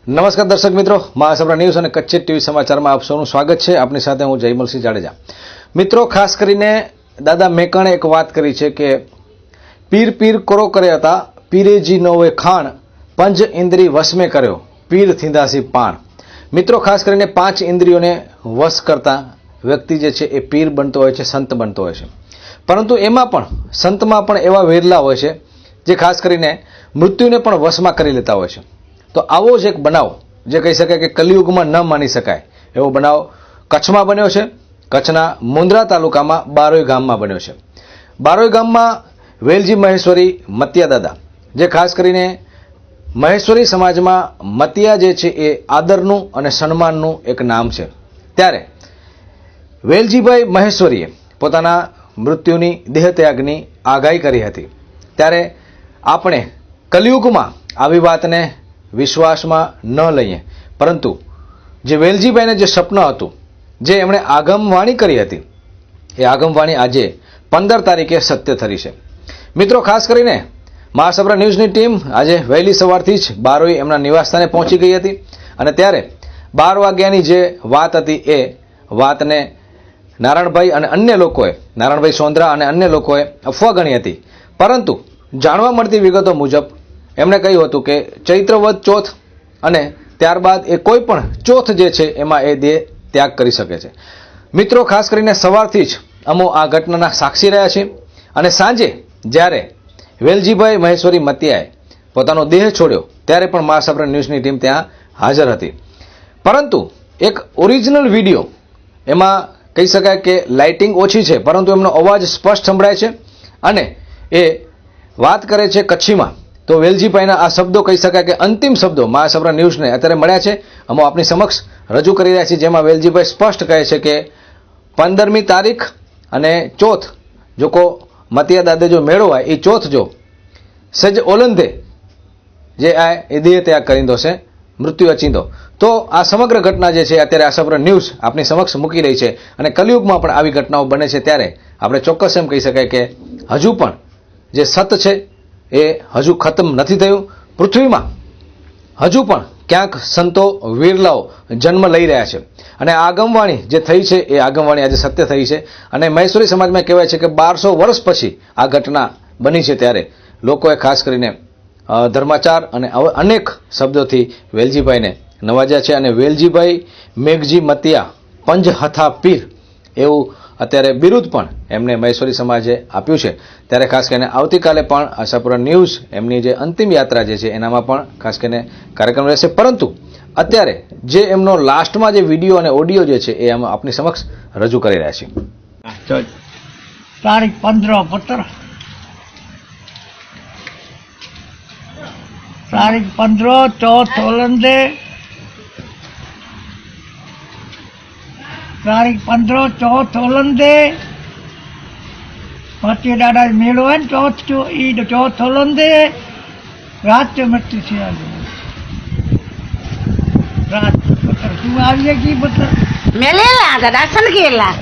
નમસ્કાર દર્શક મિત્રો, મહાસભા ન્યૂઝ અને કચ્છ ટીવી સમાચારમાં આપ સૌનું સ્વાગત છે. આપની સાથે હું જયમલસિંહ જાડેજા. મિત્રો, ખાસ કરીને દાદા મેકણે એક વાત કરી છે કે પીર પીર કોરો કરે હતા, પીરેજી નોવે ખાણ, પંજ ઇન્દ્રી વશમે કર્યો, પીર થીંદાસી પાણ. મિત્રો, ખાસ કરીને 5 ઇન્દ્રિયોને વશ કરતા વ્યક્તિ જે છે એ પીર બનતો હોય છે, સંત બનતો હોય છે. પરંતુ એમાં પણ સંતમાં પણ એવા વેરલા હોય છે જે ખાસ કરીને મૃત્યુને પણ વશમાં કરી લેતા હોય છે. તો આવો જ એક બનાવ જે કહી શકાય કે કલિયુગમાં ન માની શકાય એવો બનાવ કચ્છમાં બન્યો છે. કચ્છના મુન્દ્રા તાલુકામાં બારોઈ ગામમાં બન્યો છે. બારોઈ ગામમાં વેલજી મહેશ્વરી મતિયા દાદા, જે ખાસ કરીને મહેશ્વરી સમાજમાં મતિયા જે છે એ આદરનું અને સન્માનનું એક નામ છે. ત્યારે વેલજીભાઈ મહેશ્વરીએ પોતાના મૃત્યુની દેહત્યાગની આગાહી કરી હતી. ત્યારે આપણે કલિયુગમાં આવી વાતને વિશ્વાસમાં ન લઈએ, પરંતુ જે વેલજીભાઈને જે સ્વપ્ન હતું, જે એમણે આગમવાણી કરી હતી, એ આગમવાણી આજે 15 તારીખે સત્ય થરી છે. મિત્રો, ખાસ કરીને મહાસભા ન્યૂઝની ટીમ આજે વહેલી સવારથી જ બારોઈ એમના નિવાસસ્થાને પહોંચી ગઈ હતી અને ત્યારે 12 વાગ્યાની જે વાત હતી એ વાતને નારાયણભાઈ અને અન્ય લોકોએ, નારાયણભાઈ સોંદરા અને અન્ય લોકોએ અફવા ગણી હતી. પરંતુ જાણવા મળતી વિગતો મુજબ એમણે કહ્યું હતું કે ચૈત્રવદ ચોથ અને ત્યારબાદ એ કોઈ પણ ચોથ જે છે એમાં એ દેહ ત્યાગ કરી શકે છે. મિત્રો, ખાસ કરીને સવારથી જ અમો આ ઘટનાના સાક્ષી રહ્યા છે અને સાંજે જ્યારે વેલજીભાઈ મહેશ્વરી મતિયાએ પોતાનો દેહ છોડ્યો ત્યારે પણ મહાસભા ન્યૂઝની ટીમ ત્યાં હાજર હતી. પરંતુ એક ઓરિજિનલ વિડીયો, એમાં કહી શકાય કે લાઇટિંગ ઓછી છે પરંતુ એમનો અવાજ સ્પષ્ટ સંભળાય છે અને એ વાત કરે છે કચ્છીમાં. તો વેલજીભાઈના આ શબ્દો કહી શકાય કે અંતિમ શબ્દો મહાસભા ન્યૂઝને અત્યારે મળ્યા છે, અમે આપની સમક્ષ રજૂ કરી રહ્યા છીએ, જેમાં વેલજીભાઈ સ્પષ્ટ કહે છે કે 15મી તારીખ અને ચોથ જો કો મતિયા દાદે જો મેળો હોય એ ચોથ જો સજ ઓલંદે જે આ એ દેહ ત્યાગ કરીંદો છે, મૃત્યુ અચીંદો. તો આ સમગ્ર ઘટના જે છે અત્યારે આશાપુરા ન્યૂઝ આપની સમક્ષ મૂકી રહી છે અને કલિયુગમાં પણ આવી ઘટનાઓ બને છે. ત્યારે આપણે ચોક્કસ એમ કહી શકાય કે હજુ પણ જે સત છે એ હજુ ખતમ નથી થયું. પૃથ્વીમાં હજુ પણ ક્યાંક સંતો વીરલાઓ જન્મ લઈ રહ્યા છે અને આગમવાણી જે થઈ છે એ આગમવાણી આજે સત્ય થઈ છે. અને મહેશ્વરી સમાજમાં કહેવાય છે કે 1200 વર્ષ પછી આ ઘટના બની છે. ત્યારે લોકોએ ખાસ કરીને ધર્માચાર અને અનેક શબ્દોથી વેલજીભાઈને નવાજ્યા છે અને વેલજીભાઈ મેઘજી મતિયા પંજ હથા પીર એવું અત્યારે બિરુદ પણ એમને મહેશ્વરી સમાજે આપ્યું છે. ત્યારે ખાસ કરીને આવતીકાલે પણ આશાપુરા ન્યૂઝ એમની જે અંતિમ યાત્રા જે છે એનામાં પણ ખાસ કરીને કાર્યક્રમ રહેશે. પરંતુ અત્યારે જે એમનો લાસ્ટમાં જે વિડીયો અને ઓડિયો જે છે એ અમે આપની સમક્ષ રજૂ કરી રહ્યા છીએ. તારીખ 15 પુત્ર, તારીખ 15 ચોથ ઓલંદે, તારીખ 15 ચોથ ઓલંદે મતિયા દાદા મેળો હોય ને ચોથ ઈ ચોથ ઓલંદે રાત મૃત્યુ છે. રાત પુત્ર તું આવી ગઈ પુત્ર મેલેલા દાદા સન કેલા